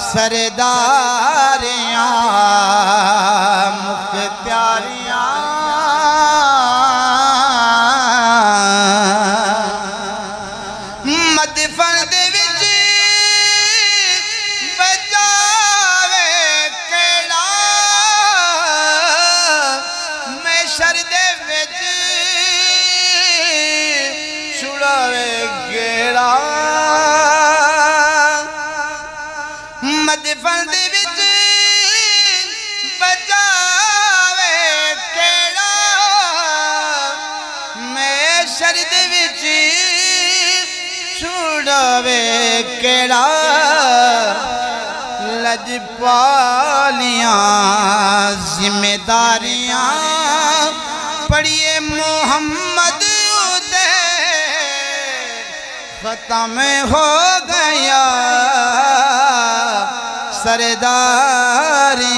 सरदारियां मुख्तियारियां मदफन दे विच बजावे केड़ा मैशर दे विच छुड़ावे गेड़ा मदफन दे विच बजावे केड़ा मैशर दे विच छुड़ावे केड़ा लजपालियां जिम्मेदारियां पढ़िए मोहम्मद उदे खत्म हो गया सरदारियां